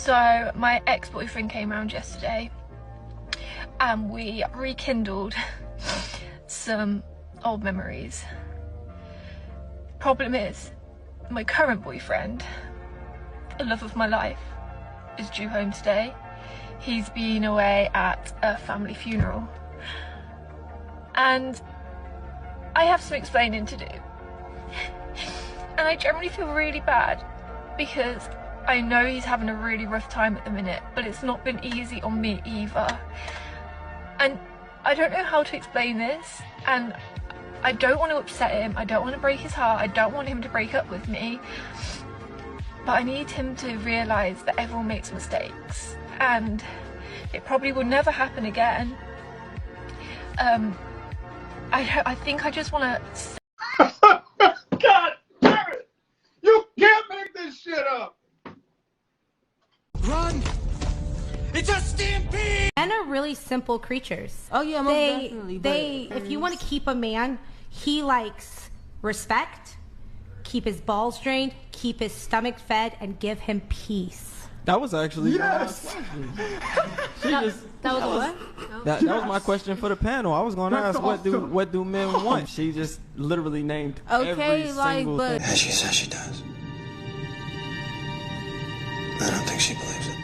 So my ex-boyfriend came around yesterday and we rekindled some old memories. Problem is, my current boyfriend, the love of my life, is due home today. He's been away at a family funeral and I have some explaining to do. And I generally feel really bad because I know he's having a really rough time at the minute, but it's not been easy on me either. And I don't know how to explain this, and I don't want to upset him, I don't want to break his heart, I don't want him to break up with me, but I need him to realise that everyone makes mistakes and it probably will never happen again. I think I just want to... God damn it! You can't make this shit up! Run! It's a stampede! Men are really simple creatures. Oh yeah, most definitely. If you want to keep a man, he likes respect, keep his balls drained, keep his stomach fed, and give him peace. That was actually Yes! That was what? that was my question for the panel. I was going to ask what do men want. She just literally named every single thing. As she says she does. I don't think she believes it.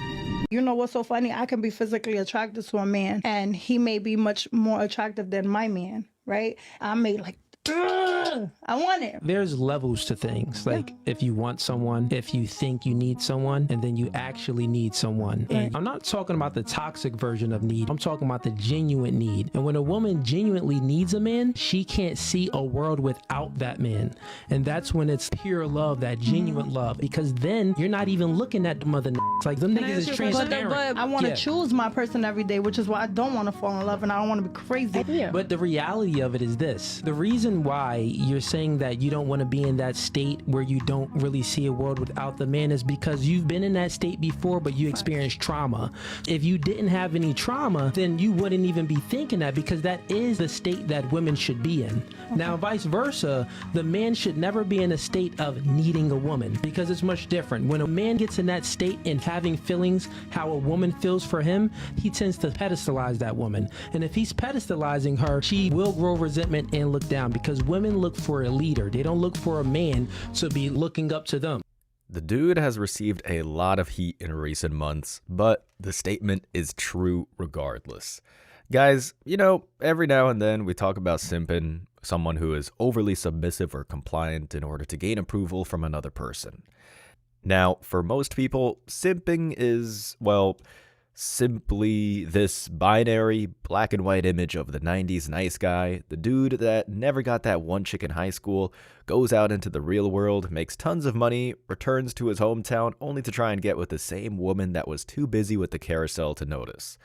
You know what's so funny? I can be physically attracted to a man and he may be much more attractive than my man, right? I may like, I want it. There's levels to things. Like if you want someone, if you think you need someone, and then you actually need someone. And I'm not talking about the toxic version of need. I'm talking about the genuine need. And when a woman genuinely needs a man, she can't see a world without that man. And that's when it's pure love, that genuine love. Because then you're not even looking at the mother like them niggas is transparent. But I want to choose my person every day, which is why I don't want to fall in love and I don't want to be crazy. But the reality of it is this. The reason why you're saying that you don't want to be in that state where you don't really see a world without the man is because you've been in that state before, but you experienced trauma. If you didn't have any trauma, then you wouldn't even be thinking that, because that is the state that women should be in. Now, vice versa, the man should never be in a state of needing a woman, because it's much different. When a man gets in that state and having feelings how a woman feels for him, he tends to pedestalize that woman. And if he's pedestalizing her, she will grow resentment and look down, because women look for a leader. They don't look for a man to be looking up to them. The dude has received a lot of heat in recent months, but the statement is true regardless. Guys, you know, every now and then we talk about simping, someone who is overly submissive or compliant in order to gain approval from another person. Now, for most people, simping is, well, simply this binary black and white image of the 90s nice guy, the dude that never got that one chick in high school, goes out into the real world, makes tons of money, returns to his hometown only to try and get with the same woman that was too busy with the carousel to notice.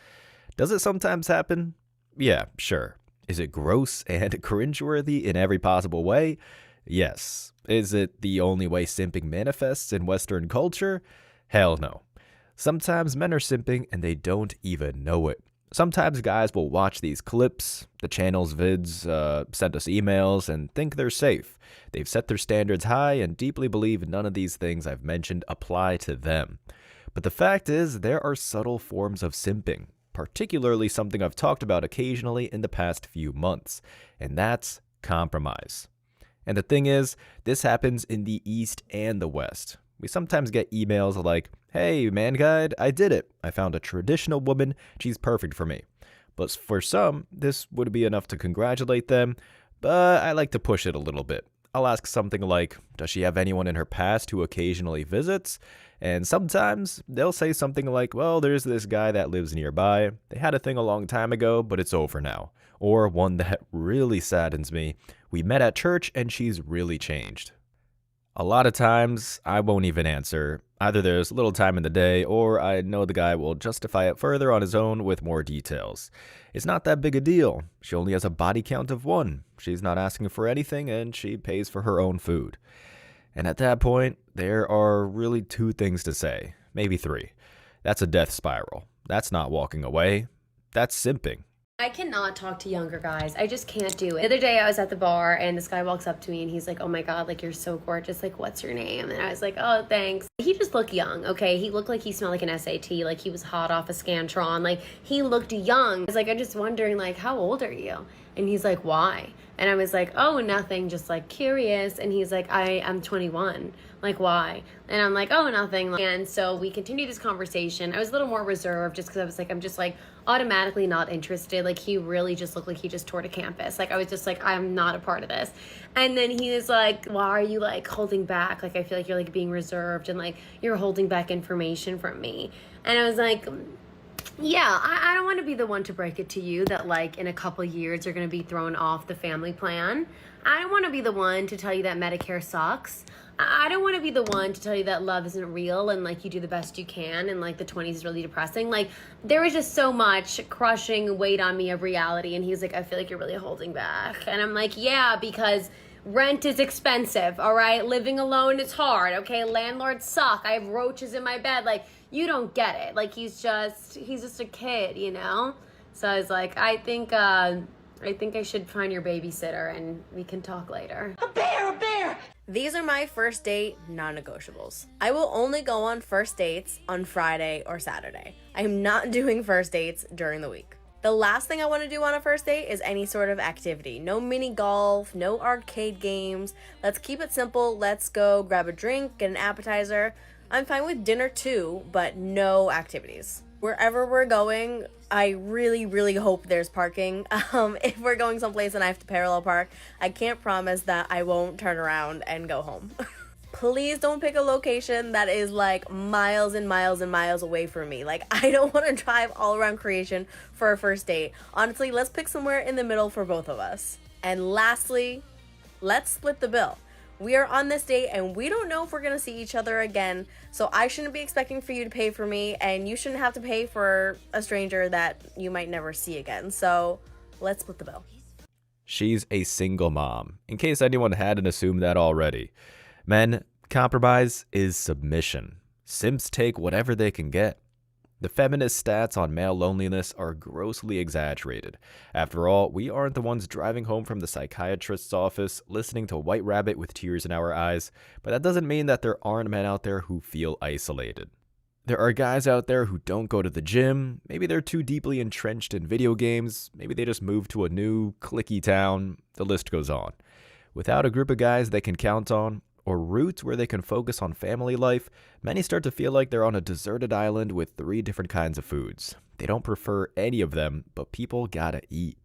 Does it sometimes happen? Yeah, sure. Is it gross and cringeworthy in every possible way? Yes. Is it the only way simping manifests in Western culture? Hell no. Sometimes men are simping and they don't even know it. Sometimes guys will watch these clips, the channel's vids, send us emails, and think they're safe. They've set their standards high and deeply believe none of these things I've mentioned apply to them. But the fact is, there are subtle forms of simping, particularly something I've talked about occasionally in the past few months, and that's compromise. And the thing is, this happens in the East and the West. We sometimes get emails like, "Hey, man guide, I did it. I found a traditional woman. She's perfect for me." But for some, this would be enough to congratulate them, but I like to push it a little bit. I'll ask something like, does she have anyone in her past who occasionally visits? And sometimes they'll say something like, well, there's this guy that lives nearby. They had a thing a long time ago, but it's over now. Or one that really saddens me, we met at church and she's really changed. A lot of times, I won't even answer. Either there's little time in the day, or I know the guy will justify it further on his own with more details. It's not that big a deal. She only has a body count of 1. She's not asking for anything, and she pays for her own food. And at that point, there are really 2 things to say, maybe 3. That's a death spiral. That's not walking away. That's simping. I cannot talk to younger guys. I just can't do it. The other day I was at the bar and this guy walks up to me and he's like, oh my God, like, you're so gorgeous. Like, what's your name? And I was like, oh, thanks. He just looked young, okay? He looked like he smelled like an SAT. Like, he was hot off a Scantron. Like, he looked young. I was like, I'm just wondering, like, how old are you? And he's like, why? And I was like, oh, nothing, just like curious. And he's like, I'm 21. Like, why? And I'm like, oh, nothing. And so we continued this conversation. I was a little more reserved just because I was like, I'm just like automatically not interested. Like, he really just looked like he just toured a campus. Like, I was just like, I'm not a part of this. And then he was like, why are you like holding back? Like, I feel like you're like being reserved and like you're holding back information from me. And I was like, yeah, I don't want to be the one to break it to you that like in a couple years you're going to be thrown off the family plan. I don't want to be the one to tell you that Medicare sucks. I don't want to be the one to tell you that love isn't real and like you do the best you can and like the 20s is really depressing. Like, there was just so much crushing weight on me of reality. And he's like, I feel like you're really holding back. And I'm like, yeah, because rent is expensive, all right? Living alone is hard, okay? Landlords suck. I have roaches in my bed. Like, you don't get it. Like, he's just a kid, you know? So I was like, I think I should find your babysitter and we can talk later. A bear! These are my first date non-negotiables. I will only go on first dates on Friday or Saturday. I am not doing first dates during the week. The last thing I want to do on a first date is any sort of activity. No mini golf, no arcade games. Let's keep it simple. Let's go grab a drink, get an appetizer. I'm fine with dinner too, but no activities. Wherever we're going, I really, really hope there's parking. If we're going someplace and I have to parallel park, I can't promise that I won't turn around and go home. Please don't pick a location that is like miles and miles and miles away from me. Like, I don't want to drive all around Creation for a first date. Honestly, let's pick somewhere in the middle for both of us. And lastly, let's split the bill. We are on this date and we don't know if we're going to see each other again. So I shouldn't be expecting for you to pay for me and you shouldn't have to pay for a stranger that you might never see again. So let's split the bill. She's a single mom, in case anyone hadn't assumed that already. Men, compromise is submission. Simps take whatever they can get. The feminist stats on male loneliness are grossly exaggerated. After all, we aren't the ones driving home from the psychiatrist's office, listening to White Rabbit with tears in our eyes, but that doesn't mean that there aren't men out there who feel isolated. There are guys out there who don't go to the gym, maybe they're too deeply entrenched in video games, maybe they just moved to a new, cliquey town, the list goes on. Without a group of guys they can count on, or roots where they can focus on family life, many start to feel like they're on a deserted island with 3 different kinds of foods. They don't prefer any of them, but people gotta eat.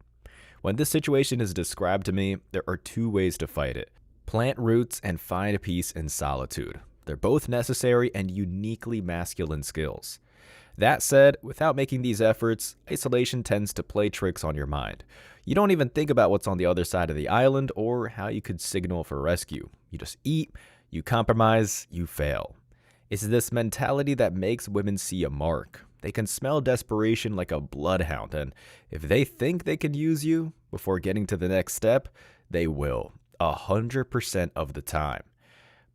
When this situation is described to me, there are 2 ways to fight it. Plant roots and find peace in solitude. They're both necessary and uniquely masculine skills. That said, without making these efforts, isolation tends to play tricks on your mind. You don't even think about what's on the other side of the island or how you could signal for rescue. You just eat, you compromise, you fail. It's this mentality that makes women see a mark. They can smell desperation like a bloodhound, and if they think they can use you before getting to the next step, they will, 100% of the time.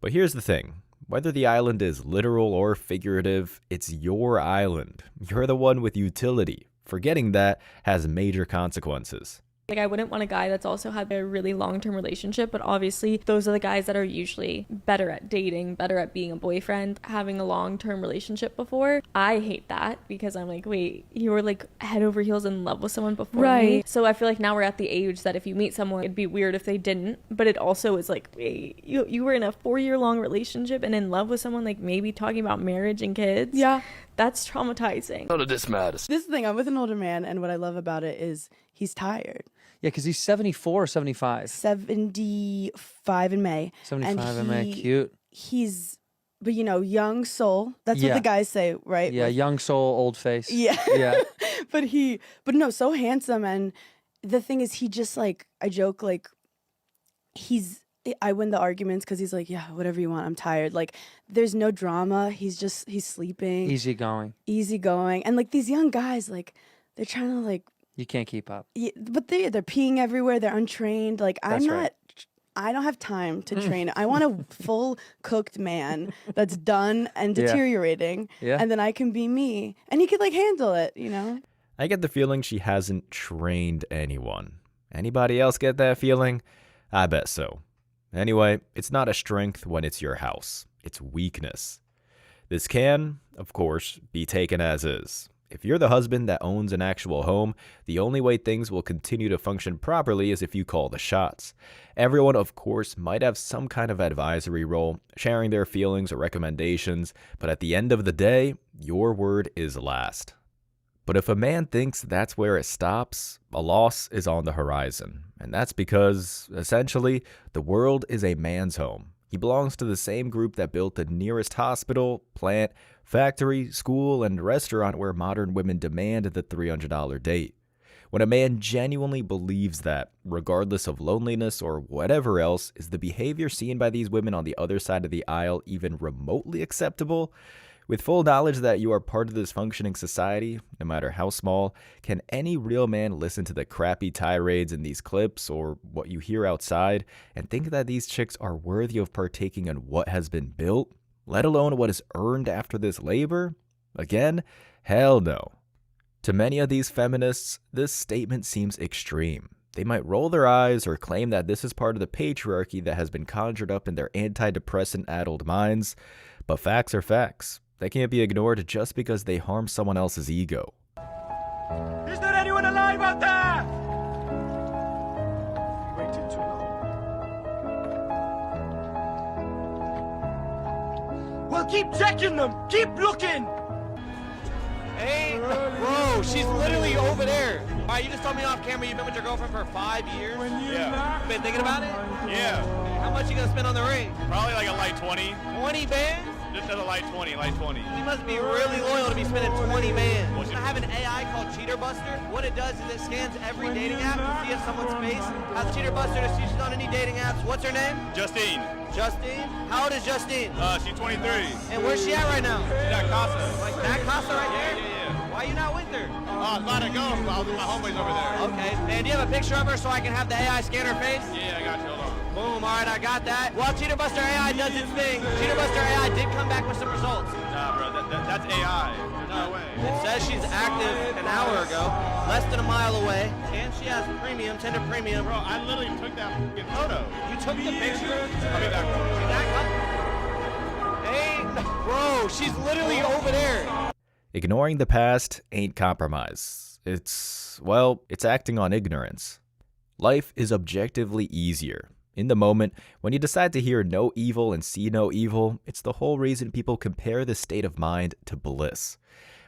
But here's the thing. Whether the island is literal or figurative, it's your island. You're the one with utility. Forgetting that has major consequences. Like, I wouldn't want a guy that's also had a really long-term relationship, but obviously those are the guys that are usually better at dating, better at being a boyfriend, having a long-term relationship before. I hate that because I'm like, wait, you were like head over heels in love with someone before me. So I feel like now we're at the age that if you meet someone, it'd be weird if they didn't, but it also is like, wait, you were in a 4-year-long relationship and in love with someone, like maybe talking about marriage and kids. Yeah. That's traumatizing. None of this matters. This is the thing, I'm with an older man, and what I love about it is he's tired. Yeah, because he's 74 or 75. 75 in May. 75 in May, cute. He's, but you know, young soul. That's what the guys say, right? Yeah, young soul, old face. Yeah. Yeah. but no, so handsome. And the thing is, he just like, I joke, like, I win the arguments because he's like, yeah, whatever you want, I'm tired. Like, there's no drama. He's sleeping. Easygoing. And like these young guys, like, they're trying to like. You can't keep up. Yeah, but they're peeing everywhere. They're untrained. Like, That's right. I don't have time to train. I want a full cooked man that's done and deteriorating. Yeah. And then I can be me. And he could like handle it, you know? I get the feeling she hasn't trained anyone. Anybody else get that feeling? I bet so. Anyway, it's not a strength when it's your house. It's weakness. This can, of course, be taken as is. If you're the husband that owns an actual home, the only way things will continue to function properly is if you call the shots. Everyone, of course, might have some kind of advisory role, sharing their feelings or recommendations, but at the end of the day, your word is last. But if a man thinks that's where it stops, a loss is on the horizon. And that's because, essentially, the world is a man's home. He belongs to the same group that built the nearest hospital, plant, factory, school, and restaurant where modern women demand the $300 date. When a man genuinely believes that, regardless of loneliness or whatever else, is the behavior seen by these women on the other side of the aisle even remotely acceptable? With full knowledge that you are part of this functioning society, no matter how small, can any real man listen to the crappy tirades in these clips or what you hear outside and think that these chicks are worthy of partaking in what has been built, let alone what is earned after this labor? Again, hell no. To many of these feminists, this statement seems extreme. They might roll their eyes or claim that this is part of the patriarchy that has been conjured up in their antidepressant-addled minds, but facts are facts. They can't be ignored just because they harm someone else's ego. Is there anyone alive out there? You waited too long. Well, keep checking them. Keep looking. Hey, bro, she's literally over there. All right, you just told me off camera you've been with your girlfriend for 5 years. Yeah. Been thinking about it? Yeah. How much you gonna spend on the ring? Probably like a light 20. 20 bands? Just as a light 20, light 20. You must be really loyal to be spending 20 bands. I have an AI called Cheater Buster. What it does is it scans every dating app to see if someone's face has Cheater Buster to see if she's on any dating apps. What's her name? Justine. Justine? How old is Justine? She's 23. And where's she at right now? She's at Casa. Like that Casa right there? Yeah. Why are you not with her? I was about to go. I was with my homies over there. Okay. And do you have a picture of her so I can have the AI scan her face? Yeah, I got you. Hold on. Boom, all right, I got that. While Cheater Buster AI does its thing, Cheater Buster AI did come back with some results. Nah, bro, that's AI. There's no way. It says she's active an hour ago, less than a mile away, and she has premium, Tinder premium. Bro, I literally took that fucking photo. You took the picture? I'll be back. Hey, bro, she's literally over there. Ignoring the past ain't compromise. It's acting on ignorance. Life is objectively easier. In the moment, when you decide to hear no evil and see no evil, it's the whole reason people compare this state of mind to bliss.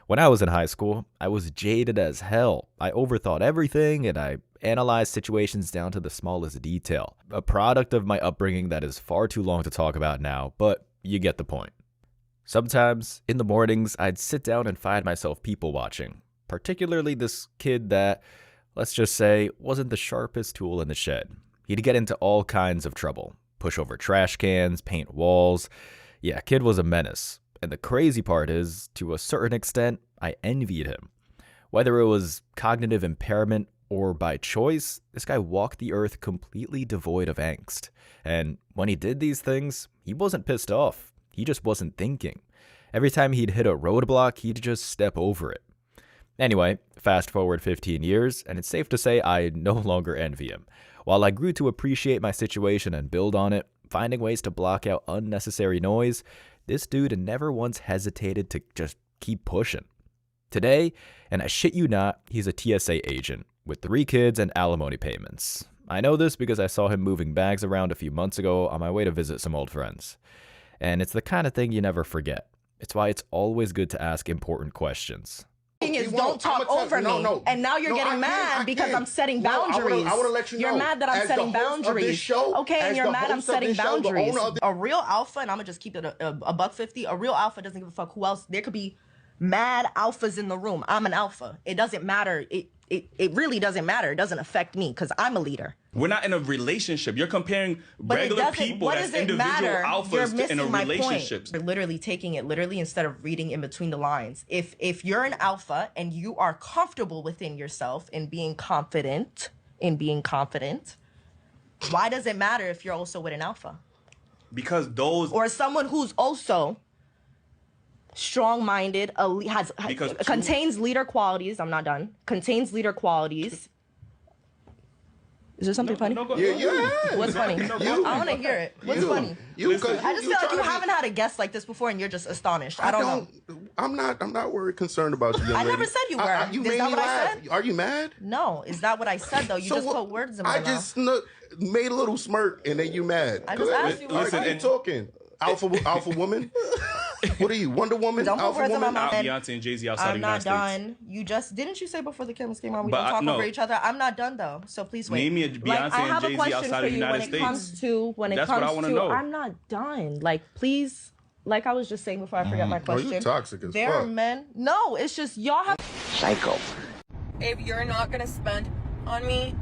When I was in high school, I was jaded as hell. I overthought everything and I analyzed situations down to the smallest detail. A product of my upbringing that is far too long to talk about now, but you get the point. Sometimes, in the mornings, I'd sit down and find myself people watching, particularly this kid that, let's just say, wasn't the sharpest tool in the shed. He'd get into all kinds of trouble. Push over trash cans, paint walls. Yeah, kid was a menace. And the crazy part is, to a certain extent, I envied him. Whether it was cognitive impairment or by choice, this guy walked the earth completely devoid of angst. And when he did these things, he wasn't pissed off. He just wasn't thinking. Every time he'd hit a roadblock, he'd just step over it. Anyway, fast forward 15 years, and it's safe to say I no longer envy him. While I grew to appreciate my situation and build on it, finding ways to block out unnecessary noise, this dude never once hesitated to just keep pushing. Today, and I shit you not, he's a TSA agent with 3 kids and alimony payments. I know this because I saw him moving bags around a few months ago on my way to visit some old friends. And it's the kind of thing you never forget. It's why it's always good to ask important questions. Is don't talk over me. And now you're getting mad because I'm setting boundaries. I want to let you know. You're mad that I'm setting boundaries. Okay, and you're mad I'm setting boundaries. A real alpha, and I'm gonna just keep it a $150. A real alpha doesn't give a fuck who else. There could be mad alphas in the room. I'm an alpha. It doesn't matter. It really doesn't matter. It doesn't affect me because I'm a leader. We're not in a relationship. You're comparing regular people as individual alphas in a relationship. You're literally taking it literally instead of reading in between the lines. If you're an alpha and you are comfortable within yourself and being confident, why does it matter if you're also with an alpha? Because those... Or someone who's also strong-minded, contains leader qualities. I'm not done. Contains leader qualities. Is there something funny? Yeah. What's funny? I want to hear it. What's funny? I just feel like you haven't had a guest like this before, and you're just astonished. I don't know. I'm not worried, concerned about you, young lady. I never said you were. You Is made that me what I laugh. said? Are you mad? No, is that what I said though? You just put words in my mouth. I just made a little smirk, and then you mad. I just asked you. Listen, and talking. Alpha woman. What are you, Wonder Woman? Don't put Alpha words in my woman? mouth. Beyonce and Jay-Z outside I'm the not United States. done. You just didn't you say before the cameras came on we But don't talk no. over each other? I'm not done though. So please wait. Name me a Beyonce I have and a Jay-Z question outside for of the you United when States. it comes to That's what I wanna know. I'm not done. Like please, like I was just saying before I forget my question. you toxic as There fuck. are men. No, it's just y'all have Psycho. If you're not gonna spend on me,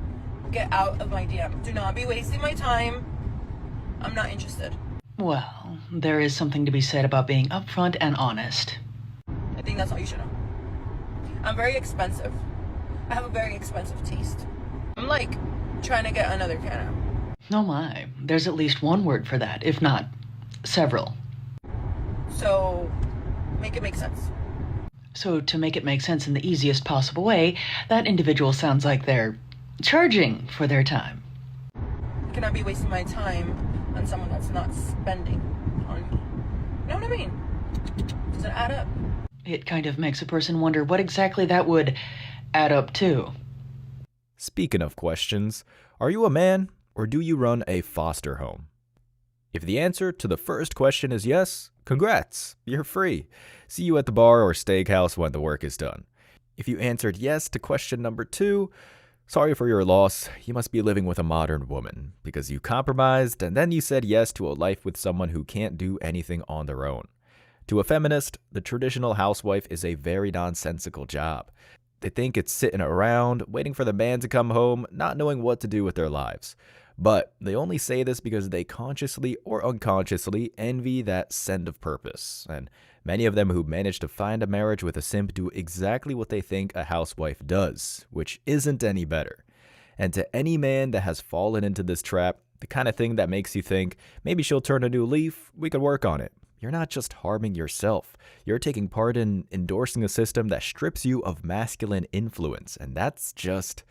get out of my DM. Do not be wasting my time. I'm not interested. Well, there is something to be said about being upfront and honest. I think that's all you should know. I'm very expensive. I have a very expensive taste. I'm like trying to get another piano. Oh my, there's at least one word for that, if not several. So make it make sense. So to make it make sense in the easiest possible way, that individual sounds like they're charging for their time. I cannot be wasting my time on someone that's not spending on me. You know what I mean? Does it add up? It kind of makes a person wonder what exactly that would add up to. Speaking of questions, are you a man or do you run a foster home? If the answer to the first question is yes, congrats, you're free. See you at the bar or steakhouse when the work is done. If you answered yes to question number 2, sorry for your loss, you must be living with a modern woman because you compromised and then you said yes to a life with someone who can't do anything on their own. To a feminist, the traditional housewife is a very nonsensical job. They think it's sitting around, waiting for the man to come home, not knowing what to do with their lives. But they only say this because they consciously or unconsciously envy that sense of purpose. And many of them who manage to find a marriage with a simp do exactly what they think a housewife does, which isn't any better. And to any man that has fallen into this trap, the kind of thing that makes you think, maybe she'll turn a new leaf, we could work on it. You're not just harming yourself. You're taking part in endorsing a system that strips you of masculine influence, and that's just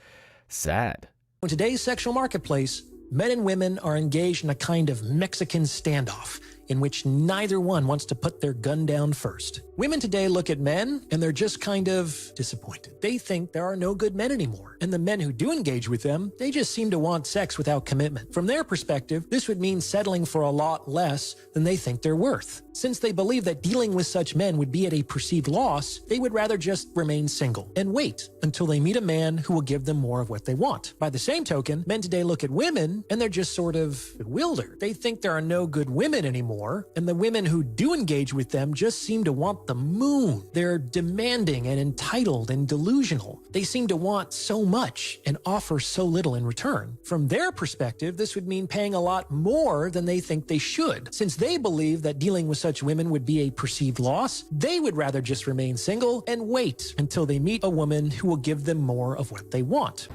sad. In today's sexual marketplace, men and women are engaged in a kind of Mexican standoff in which neither one wants to put their gun down first. Women today look at men and they're just kind of disappointed. They think there are no good men anymore. And the men who do engage with them, they just seem to want sex without commitment. From their perspective, this would mean settling for a lot less than they think they're worth. Since they believe that dealing with such men would be at a perceived loss, they would rather just remain single and wait until they meet a man who will give them more of what they want. By the same token, men today look at women and they're just sort of bewildered. They think there are no good women anymore, and the women who do engage with them just seem to want the moon. They're demanding and entitled and delusional. They seem to want so much and offer so little in return. From their perspective, this would mean paying a lot more than they think they should. Since they believe that dealing with such women would be a perceived loss, they would rather just remain single and wait until they meet a woman who will give them more of what they want.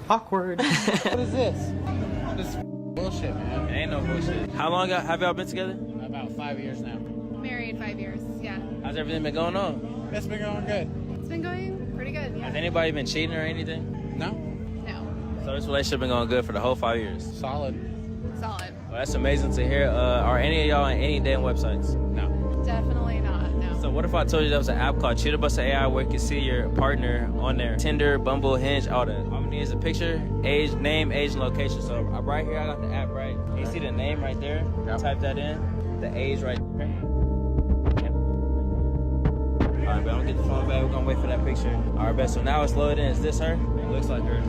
Awkward. What is this? This is bullshit, man. Ain't no bullshit. How long have y'all been together? About 5 years now. Married 5 years, yeah. How's everything been going on? It's been going good. It's been going pretty good, yeah. Has anybody been cheating or anything? No. No. So this relationship been going good for the whole 5 years? Solid. Solid. Well, that's amazing to hear. Are any of y'all on any damn websites? No. Definitely not, no. So what if I told you there was an app called Cheater Buster AI where you can see your partner on there? Tinder, Bumble, Hinge, all that. All we need is a picture, age, name, age, and location. So right here, I got the app, right? You see the name right there? Yep. Type that in. The age right there. All right, but I'm gonna get the phone back. We're gonna wait for that picture. All right, bet. So now it's loaded in. Is this her? It looks like her.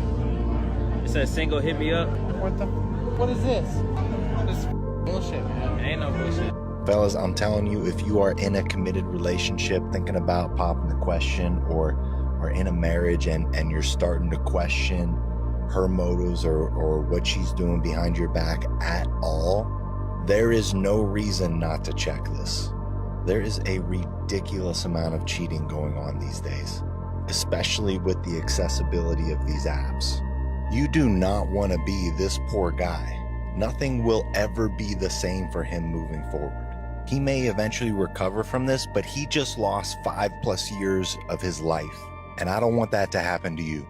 It says single, hit me up. What is this? This is bullshit, man. Ain't no bullshit. Fellas, I'm telling you, if you are in a committed relationship thinking about popping the question or in a marriage and you're starting to question her motives or what she's doing behind your back at all, there is no reason not to check this. There is a ridiculous amount of cheating going on these days, especially with the accessibility of these apps. You do not want to be this poor guy. Nothing will ever be the same for him moving forward. He may eventually recover from this, but he just lost 5+ years of his life. And I don't want that to happen to you.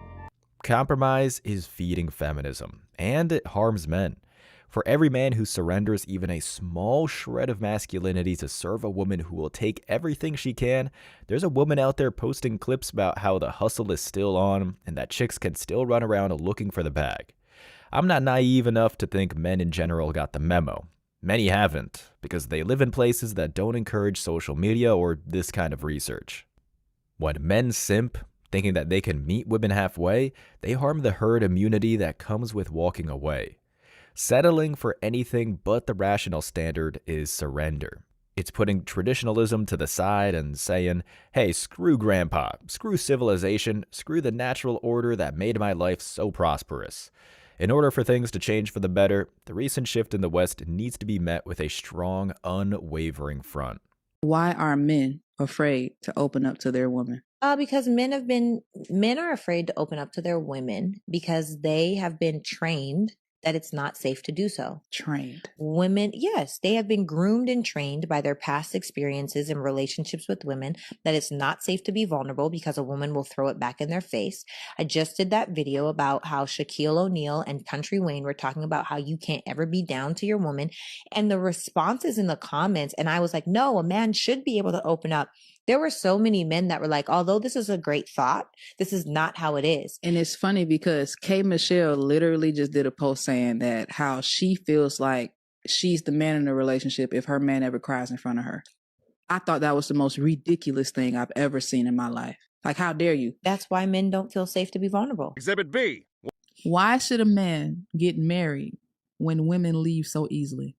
Compromise is feeding feminism, and it harms men. For every man who surrenders even a small shred of masculinity to serve a woman who will take everything she can, there's a woman out there posting clips about how the hustle is still on and that chicks can still run around looking for the bag. I'm not naive enough to think men in general got the memo. Many haven't, because they live in places that don't encourage social media or this kind of research. When men simp, thinking that they can meet women halfway, they harm the herd immunity that comes with walking away. Settling for anything but the rational standard is surrender. It's putting traditionalism to the side and saying, hey, screw grandpa, screw civilization, screw the natural order that made my life so prosperous. In order for things to change for the better, the recent shift in the West needs to be met with a strong, unwavering front. Why are men afraid to open up to their women? Because men are afraid to open up to their women because they have been trained that it's not safe to do so. Trained. Women, yes, they have been groomed and trained by their past experiences and relationships with women that it's not safe to be vulnerable because a woman will throw it back in their face. I just did that video about how Shaquille O'Neal and Country Wayne were talking about how you can't ever be down to your woman. And the responses in the comments, and I was like, no, a man should be able to open up. There were so many men that were like, although this is a great thought, this is not how it is. And it's funny because K. Michelle literally just did a post saying that how she feels like she's the man in the relationship if her man ever cries in front of her. I thought that was the most ridiculous thing I've ever seen in my life. Like, how dare you? That's why men don't feel safe to be vulnerable. Exhibit B. Why should a man get married when women leave so easily?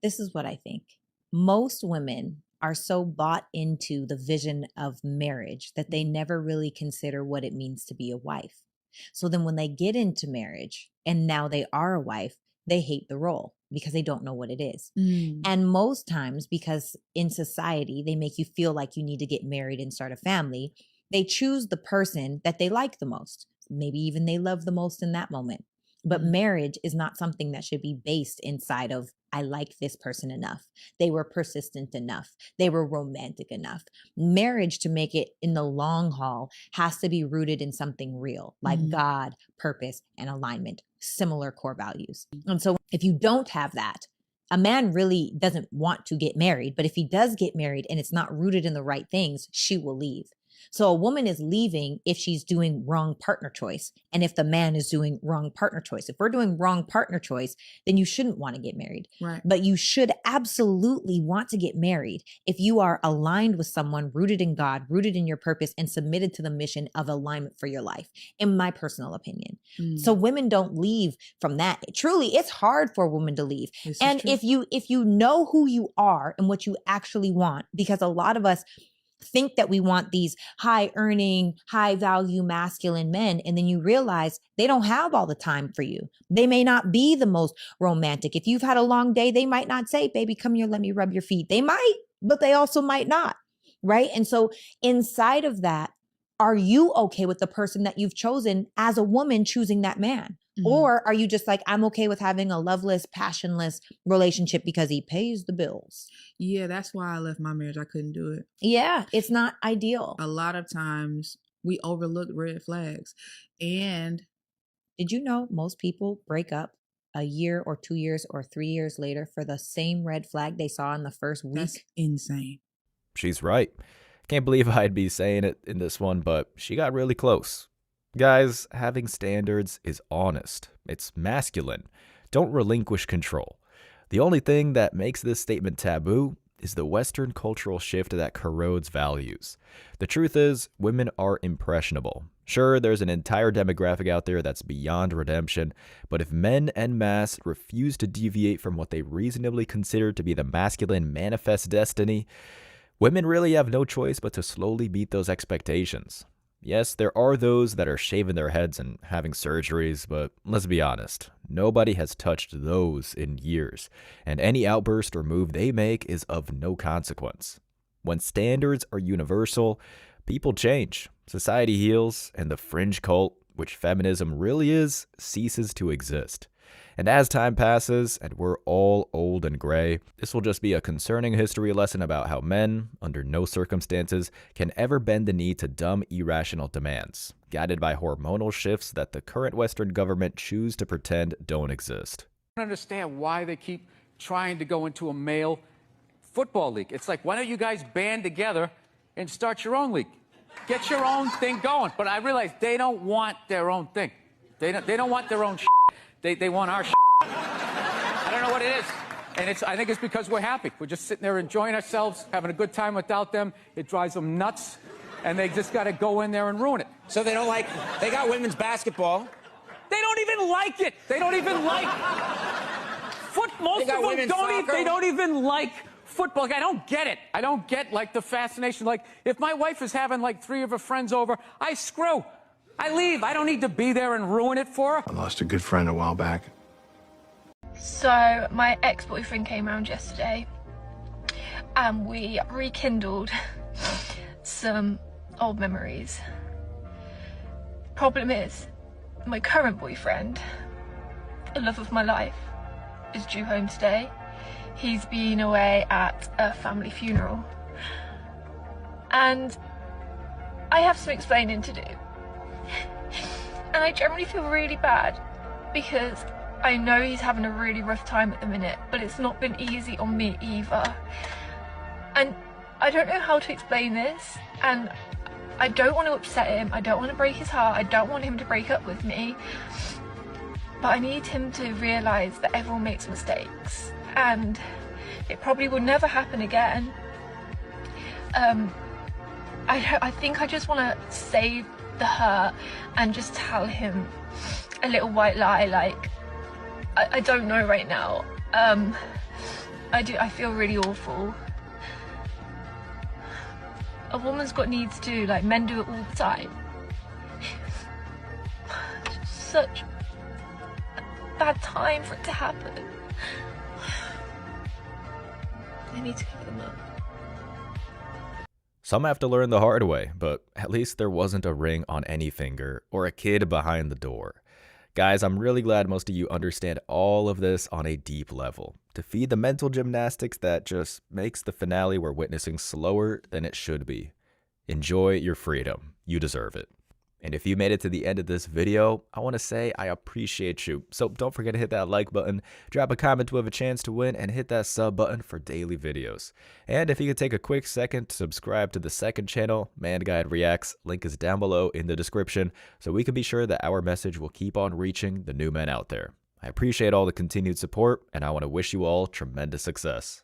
This is what I think. Most women are so bought into the vision of marriage that they never really consider what it means to be a wife. So then when they get into marriage and now they are a wife, they hate the role because they don't know what it is. And most times, because in society, they make you feel like you need to get married and start a family, they choose the person that they like the most. Maybe even they love the most in that moment. But marriage is not something that should be based inside of, I like this person enough. They were persistent enough. They were romantic enough. Marriage, to make it in the long haul, has to be rooted in something real, like God, purpose, and alignment, similar core values. And so if you don't have that, a man really doesn't want to get married, but if he does get married and it's not rooted in the right things, she will leave. So a woman is leaving if she's doing wrong partner choice. And if the man is doing wrong partner choice, if we're doing wrong partner choice, then you shouldn't want to get married. Right. But you should absolutely want to get married if you are aligned with someone rooted in God, rooted in your purpose, and submitted to the mission of alignment for your life, in my personal opinion. So women don't leave from that. Truly, it's hard for a woman to leave. And if you know who you are and what you actually want, because a lot of us think that we want these high earning, high value masculine men. And then you realize they don't have all the time for you. They may not be the most romantic. If you've had a long day, they might not say, baby, come here, let me rub your feet. They might, but they also might not. Right. And so inside of that, are you okay with the person that you've chosen as a woman choosing that man? Or are you just like, I'm okay with having a loveless, passionless relationship because he pays the bills? Yeah, that's why I left my marriage. I couldn't do it. Yeah, it's not ideal. A lot of times we overlook red flags. And did you know most people break up a year or 2 years or 3 years later for the same red flag they saw in the first week? That's insane. She's right. Can't believe I'd be saying it in this one, but she got really close. Guys, having standards is honest. It's masculine. Don't relinquish control. The only thing that makes this statement taboo is the Western cultural shift that corrodes values. The truth is, women are impressionable. Sure, there's an entire demographic out there that's beyond redemption, but if men en masse refuse to deviate from what they reasonably consider to be the masculine manifest destiny, women really have no choice but to slowly meet those expectations. Yes, there are those that are shaving their heads and having surgeries, but let's be honest, nobody has touched those in years, and any outburst or move they make is of no consequence. When standards are universal, people change, society heals, and the fringe cult, which feminism really is, ceases to exist. And as time passes, and we're all old and gray, this will just be a concerning history lesson about how men, under no circumstances, can ever bend the knee to dumb, irrational demands, guided by hormonal shifts that the current Western government choose to pretend don't exist. I don't understand why they keep trying to go into a male football league. It's like, why don't you guys band together and start your own league? Get your own thing going. But I realize they don't want their own thing. They don't want their own shit. They want our shit. I don't know what it is. And I think it's because we're happy. We're just sitting there enjoying ourselves, having a good time without them. It drives them nuts. And they just got to go in there and ruin it. So they got women's basketball. They don't even like it. They don't even like most of them don't even like football. Like, I don't get it. I don't get, like, the fascination. Like, if my wife is having, like, 3 of her friends over, I leave. I don't need to be there and ruin it for her. I lost a good friend a while back. So my ex-boyfriend came around yesterday and we rekindled some old memories. Problem is, my current boyfriend, the love of my life, is due home today. He's been away at a family funeral. And I have some explaining to do. And I generally feel really bad because I know he's having a really rough time at the minute, but it's not been easy on me either. And I don't know how to explain this, and I don't want to upset him, I don't want to break his heart, I don't want him to break up with me, but I need him to realise that everyone makes mistakes, and it probably will never happen again. I think I just want to save the hurt and just tell him a little white lie, like, I don't know right now. I feel really awful. A woman's got needs too, like men do it all the time. It's such a bad time for it to happen. I need to cover them up. Some have to learn the hard way, but at least there wasn't a ring on any finger or a kid behind the door. Guys, I'm really glad most of you understand all of this on a deep level, to feed the mental gymnastics that just makes the finale we're witnessing slower than it should be. Enjoy your freedom. You deserve it. And if you made it to the end of this video, I want to say I appreciate you. So don't forget to hit that like button, drop a comment to have a chance to win, and hit that sub button for daily videos. And if you could take a quick second to subscribe to the second channel, Man Guide Reacts, link is down below in the description, so we can be sure that our message will keep on reaching the new men out there. I appreciate all the continued support, and I want to wish you all tremendous success.